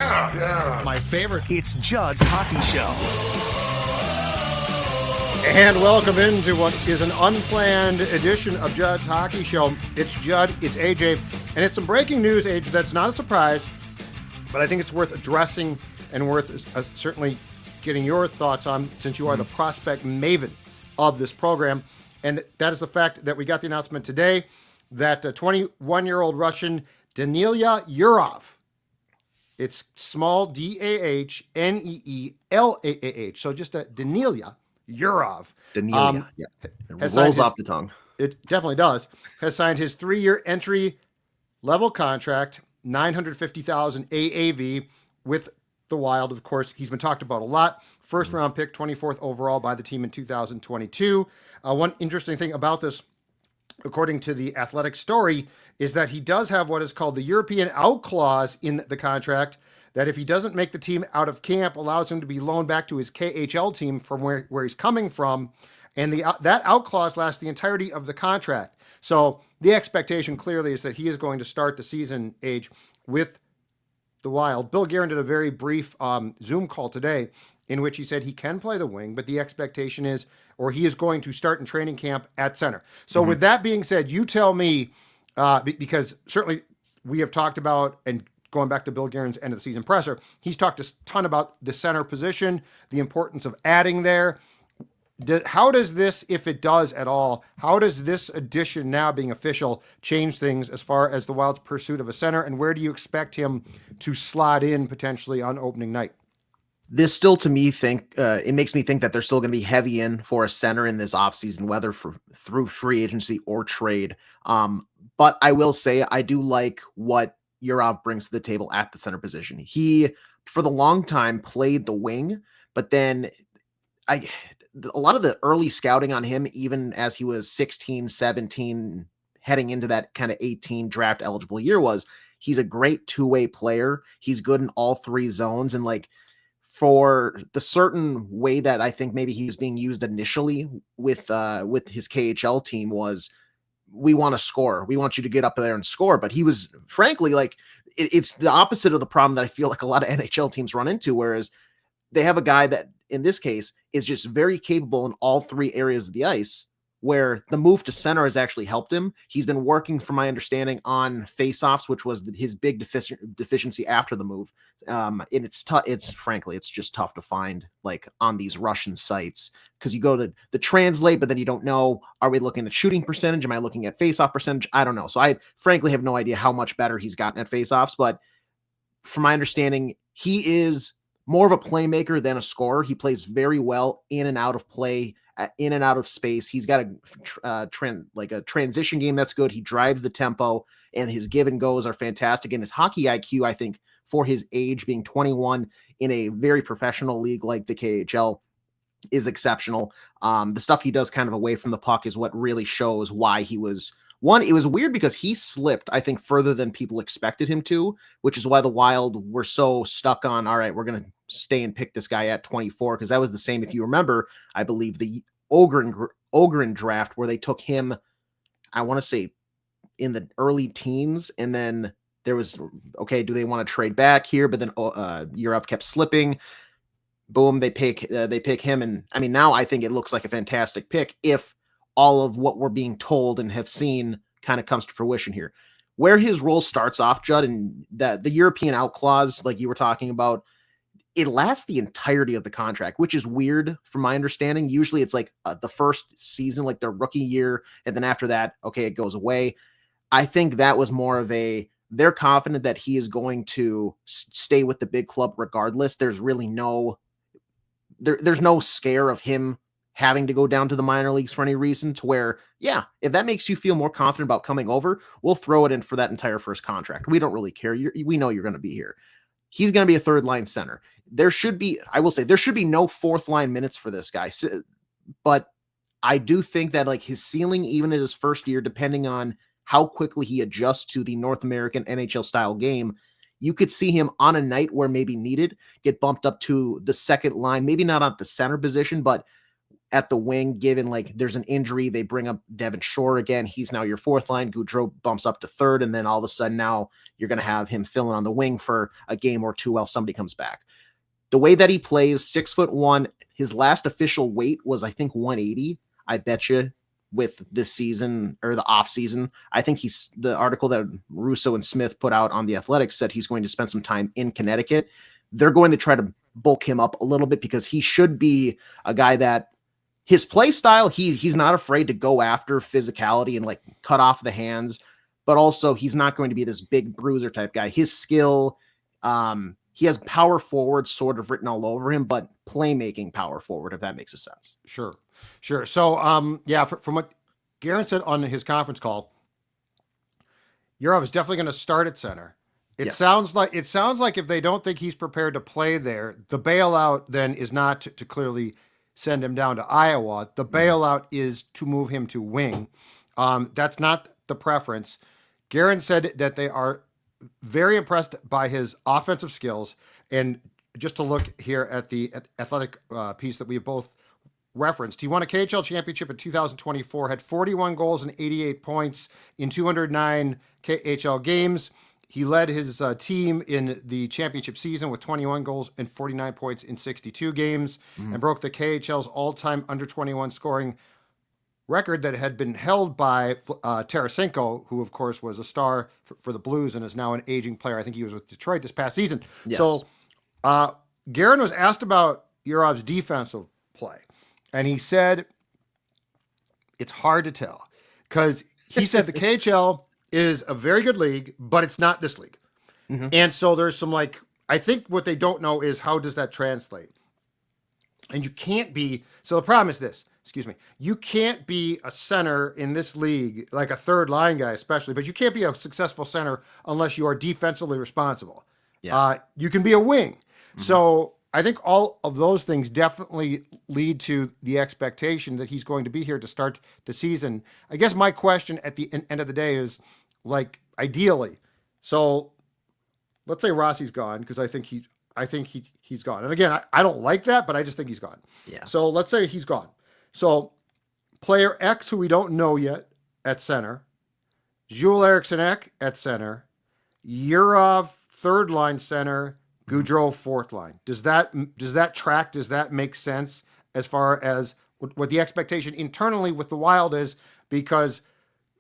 Yeah. My favorite. It's Judd's Hockey Show. And welcome into what is an unplanned edition of Judd's Hockey Show. It's Judd, it's AJ, and it's some breaking news, AJ, that's not a surprise, but I think it's worth addressing and worth certainly getting your thoughts on, since you are the prospect maven of this program. And that is the fact that we got the announcement today that 21-year-old Russian Danila Yurov, it's small D-A-H-N-E-E-L-A-A-H, so just a Danila Yurov. Danila, yeah. It rolls off the tongue. It definitely does. Has signed his 3-year entry-level contract, $950,000 AAV with the Wild. Of course, he's been talked about a lot. First-round pick, 24th overall by the team in 2022. One interesting thing about this, according to the Athletic story, is that he does have what is called the European out clause in the contract, that if he doesn't make the team out of camp, allows him to be loaned back to his KHL team from where he's coming from. And that out clause lasts the entirety of the contract. So the expectation clearly is that he is going to start the season, age, with the Wild. Bill Guerin did a very brief Zoom call today in which he said he can play the wing, but the expectation is, or he is going to start in training camp at center. So with that being said, you tell me, because certainly we have talked about, and going back to Bill Guerin's end of the season presser, he's talked a ton about the center position, the importance of adding there. How does this, if it does at all, how does this addition now being official change things as far as the Wild's pursuit of a center, and where do you expect him to slot in potentially on opening night? This still, to me, it makes me think that they're still going to be heavy in for a center in this offseason, whether through free agency or trade. But I will say I do like what Yurov brings to the table at the center position. He, for the long time, played the wing, but then a lot of the early scouting on him, even as he was 16, 17, heading into that kind of 18 draft eligible year, was he's a great two-way player. He's good in all three zones. And like, for the certain way that I think maybe he was being used initially with his KHL team was, we want to score. We want you to get up there and score. But he was, frankly, like, it's the opposite of the problem that I feel like a lot of NHL teams run into, whereas they have a guy that, in this case, is just very capable in all three areas of the ice, where the move to center has actually helped him. He's been working, from my understanding, on faceoffs, which was his big deficiency after the move. And it's tough. It's just tough to find, like, on these Russian sites, because you go to the translate, but then you don't know, are we looking at shooting percentage? Am I looking at faceoff percentage? I don't know. So I frankly have no idea how much better he's gotten at faceoffs, but from my understanding, he is more of a playmaker than a scorer. He plays very well in and out of play, in and out of space. He's got a transition game that's good. He drives the tempo, and his give and goes are fantastic. And his hockey IQ, I think, for his age, being 21 in a very professional league like the KHL, is exceptional. The stuff he does kind of away from the puck is what really shows why he was one. It was weird because he slipped, I think, further than people expected him to, which is why the Wild were so stuck on, all right, we're going to stay and pick this guy at 24. Cause that was the same. If you remember, I believe the Ogren draft, where they took him, I want to say in the early teens. And then there was, okay, do they want to trade back here? But then Europe kept slipping. Boom, they pick him. And I mean, now I think it looks like a fantastic pick if all of what we're being told and have seen kind of comes to fruition here. Where his role starts off, Judd, and the European out clause, like you were talking about, it lasts the entirety of the contract, which is weird from my understanding. Usually it's like the first season, like their rookie year, and then after that, okay, it goes away. I think that was more of they're confident that he is going to stay with the big club regardless. There's really there's no scare of him having to go down to the minor leagues for any reason, to where, yeah, if that makes you feel more confident about coming over, we'll throw it in for that entire first contract. We don't really care. We know you're going to be here. He's going to be a third line center. There should be no fourth line minutes for this guy. But I do think that, like, his ceiling, even in his first year, depending on how quickly he adjusts to the North American NHL style game, you could see him on a night where maybe needed, get bumped up to the second line, maybe not at the center position, but at the wing, given like there's an injury. They bring up Devin Shore again. He's now your fourth line. Goudreau bumps up to third. And then all of a sudden now you're going to have him filling on the wing for a game or two while somebody comes back. The way that he plays, 6'1", his last official weight was, I think, 180. I bet you with this season or the off season, I think the article that Russo and Smith put out on The Athletic said he's going to spend some time in Connecticut. They're going to try to bulk him up a little bit because he should be a guy that his play style, he's not afraid to go after physicality and like cut off the hands, but also he's not going to be this big bruiser type guy. His skill, he has power forward sort of written all over him, but playmaking power forward, if that makes a sense. Sure. So, yeah, from what Guerin said on his conference call, Yurov is definitely going to start at center. It sounds like if they don't think he's prepared to play there, the bailout then is not to clearly send him down to Iowa. The bailout is to move him to wing. That's not the preference. Guerin said that they are very impressed by his offensive skills. And just to look here at the Athletic piece that we both referenced, he won a KHL championship in 2024, had 41 goals and 88 points in 209 KHL games. He led his team in the championship season with 21 goals and 49 points in 62 games and broke the KHL's all-time under-21 scoring record that had been held by Tarasenko, who, of course, was a star for the Blues and is now an aging player. I think he was with Detroit this past season. Yes. So Guerin was asked about Yurov's defensive play, and he said it's hard to tell because he said the KHL is a very good league, but it's not this league. And so there's some I think what they don't know is how does that translate? And you can't be, so the problem is this, you can't be a center in this league, like a third line guy especially, but you can't be a successful center unless you are defensively responsible. Yeah. You can be a wing. So I think all of those things definitely lead to the expectation that he's going to be here to start the season. I guess my question at the end of the day is, ideally, so let's say Rossi's gone because I think he's gone. And again, I don't like that, but I just think he's gone. Yeah. So let's say he's gone. So player X, who we don't know yet, at center, Joel Eriksson Ek at center, Yurov third line center, Goudreau fourth line. Does that track? Does that make sense as far as what the expectation internally with the Wild is? Because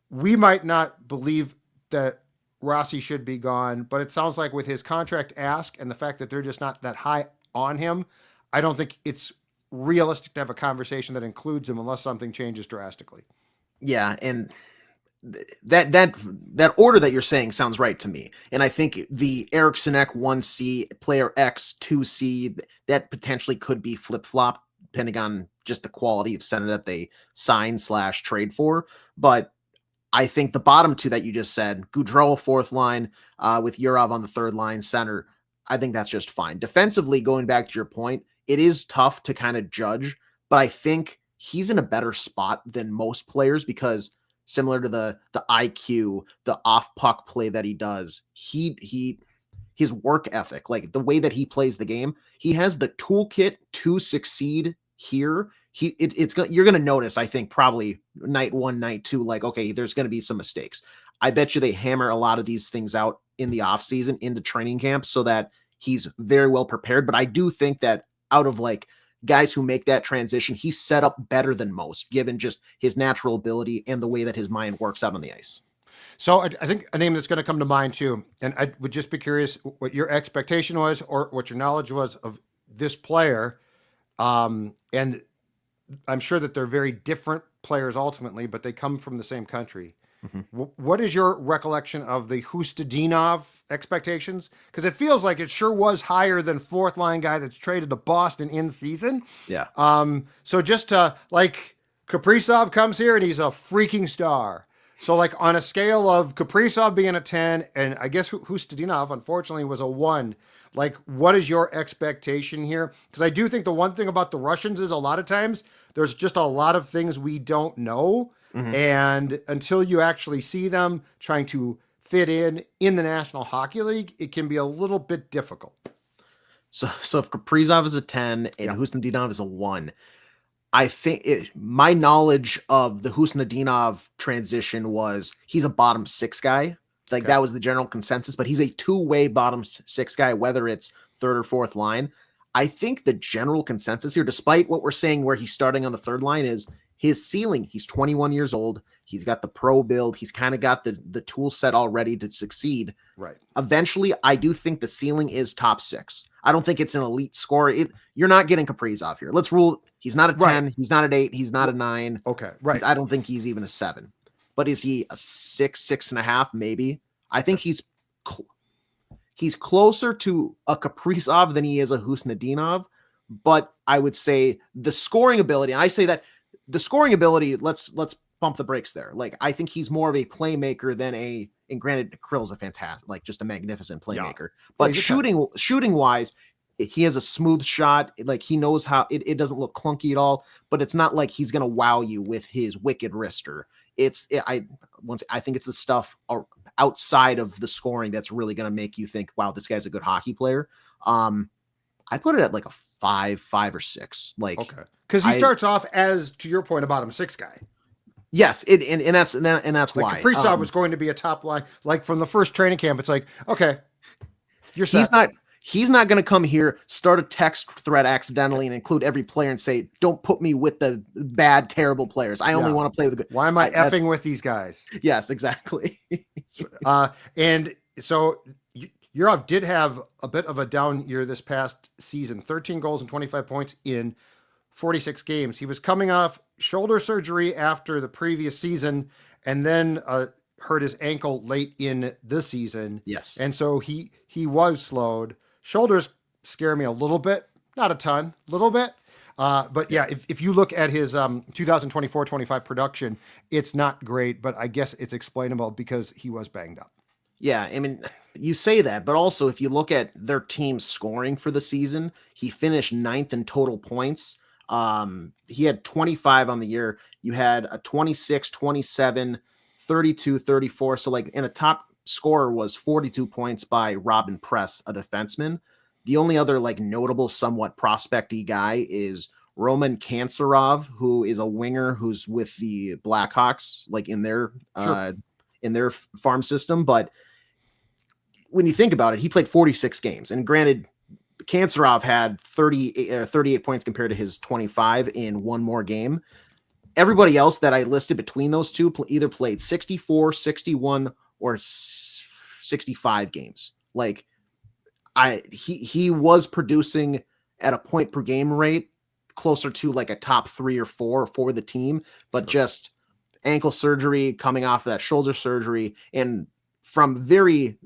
we might not believe that Rossi should be gone, but it sounds like with his contract ask and the fact that they're just not that high on him, I don't think it's realistic to have a conversation that includes him unless something changes drastically. Yeah, and that order that you're saying sounds right to me. And I think the Eriksson Ek 1C, player X 2C, that potentially could be flip-flop depending on just the quality of center that they sign/trade for. But I think the bottom two that you just said, Goudreau fourth line with Yurov on the third line center, I think that's just fine. Defensively, going back to your point, it is tough to kind of judge, but I think he's in a better spot than most players because similar to the IQ, the off puck play that he does, his work ethic, like the way that he plays the game, he has the toolkit to succeed here. You're going to notice, I think, probably night one, night two, okay, there's going to be some mistakes. I bet you they hammer a lot of these things out in the off season into training camp so that he's very well prepared. But I do think that out of guys who make that transition, he's set up better than most, given just his natural ability and the way that his mind works out on the ice. So I think a name that's going to come to mind too, and I would just be curious what your expectation was or what your knowledge was of this player. And I'm sure that they're very different players ultimately, but they come from the same country. What is your recollection of the Hustadinov expectations? Because it feels like it sure was higher than fourth line guy that's traded to Boston in season. Yeah. So just Kaprizov comes here and he's a freaking star. So on a scale of Kaprizov being a 10 and I guess Hustadinov unfortunately was a 1, what is your expectation here? Because I do think the one thing about the Russians is a lot of times there's just a lot of things we don't know. And until you actually see them trying to fit in the National Hockey League, it can be a little bit difficult. So if Kaprizov is a 10 and Hustadinov is a 1, I think my knowledge of the Husnudinov transition was he's a bottom six guy. Like Okay. that was the general consensus, but he's a two-way bottom six guy, whether it's third or fourth line. I think the general consensus here, despite what we're saying where he's starting on the third line, is his ceiling. He's 21 years old. He's got the pro build. He's kind of got the tool set already to succeed. Right. Eventually, I do think the ceiling is top six. I don't think it's an elite scorer. You're not getting Kaprizov here. Let's rule. He's not a 10. Right. He's not an 8. He's not a 9. Okay. Right. I don't think he's even a 7. But is he a 6, 6.5? Maybe. I think he's closer to a Kaprizov than he is a Husnudinov. But I would say the scoring ability, and I say that the scoring ability, let's pump the brakes there. Like, I think he's more of a playmaker than and granted, Krill's a fantastic, like just a magnificent playmaker. Yeah. But shooting wise, he has a smooth shot. Like he knows how it doesn't look clunky at all, but it's not like he's going to wow you with his wicked wrister. I think it's the stuff outside of the scoring that's really going to make you think, wow, this guy's a good hockey player. I'd put it at like a 5 or 6. Like, okay. Because he starts off as, to your point, a bottom 6 guy. Yes, and that's like why Kaprizov was going to be a top line. Like from the first training camp, it's like, okay, you're set. He's not going to come here, start a text thread accidentally, and include every player and say, "Don't put me with the bad, terrible players. I only want to play with the good." Why am I effing with these guys? Yes, exactly. And so Yurov did have a bit of a down year this past season. 13 goals and 25 points in 46 games. He was coming off shoulder surgery after the previous season, and then hurt his ankle late in the season. Yes. And so he was slowed. Shoulders scare me a little bit, not a ton, little bit. But yeah, if you look at his 2024-25 production, it's not great, but I guess it's explainable because he was banged up. Yeah, I mean, you say that, but also if you look at their team scoring for the season, he finished 9th in total points. He had 25 on the year. You had a 26, 27, 32, 34. So like, and the top scorer was 42 points by Robin Press, a defenseman. The only other like notable, somewhat prospecty guy is Roman Kantsarov, who is a winger who's with the Blackhawks, like in their farm system. But when you think about it, he played 46 games, and granted, Kantsarov had 38 points compared to his 25 in one more game. Everybody else that I listed between those two either played 64, 61, or 65 games. Like he was producing at a point per game rate closer to like a top 3 or 4 for the team, but just ankle surgery, coming off of that shoulder surgery, and from very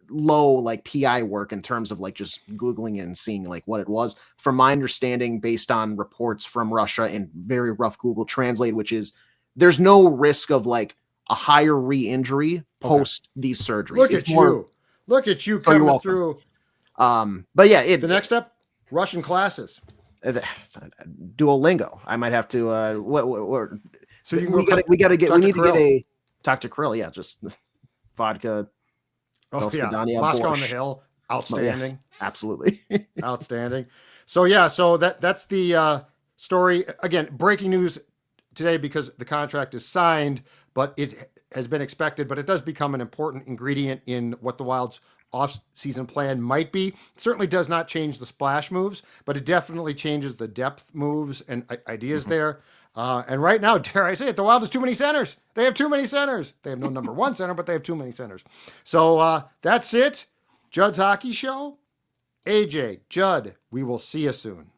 low like PI work in terms of like just Googling it and seeing like what it was. From my understanding, based on reports from Russia and very rough Google Translate, which is there's no risk of like a higher re-injury post these surgeries. Look at you coming through. But yeah, the next up, Russian classes. Duolingo. I might have to. So you we got to talk to Krill. Yeah, just vodka. Oh yeah, Moscow on the Hill, outstanding. Yeah, absolutely, outstanding. So yeah, so that's the story. Again, breaking news today because the contract is signed, but it has been expected. But it does become an important ingredient in what the Wild's off-season plan might be. It certainly does not change the splash moves, but it definitely changes the depth moves and ideas there. And right now, dare I say it, the Wild has too many centers. They have too many centers. They have no number 1 center, but they have too many centers. So that's it. Judd's Hockey Show. AJ, Judd, we will see you soon.